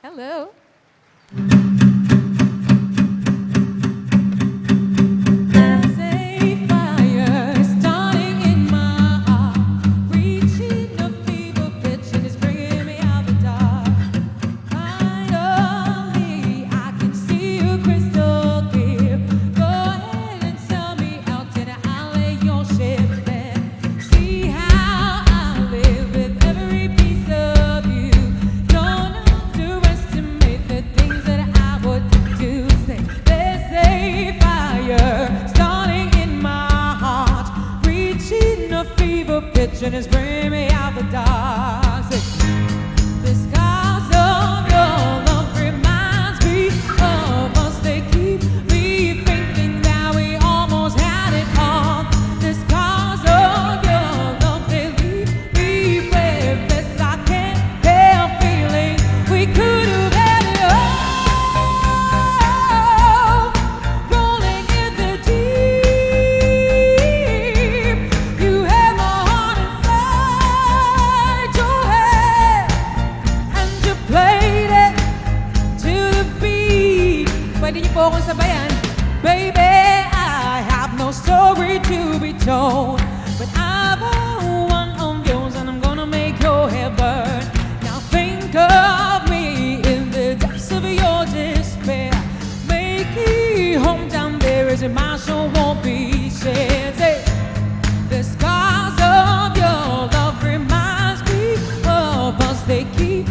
Hello. There's a fire starting in my heart, reaching a fever pitch and it's bringing me out the dark. Finally, I can see you crystal clear. Go ahead and sell me out to the alley, your ship there. See how I live with every piece of you. Don't underestimate the things that I would do. Say, there's a fire starting in my heart, reaching a fever pitch and it's bringing me out the dark. Say, the scars of your love reminds me of us. They keep me thinking that we almost had it all. The scars of your love, they leave me breathless. I can't help feeling we could have had it all. Rolling in the deep, you had my heart inside your head, and you played it to the beat. Pwede niyo po akong sabayan. Baby, I have no story to be told, but I've one of yours and I'm gonna make your hair burn. Now think of me in the depths of your despair. Make it home down there as my soul won't be shared. Say, the scars of your love reminds me of us. They keep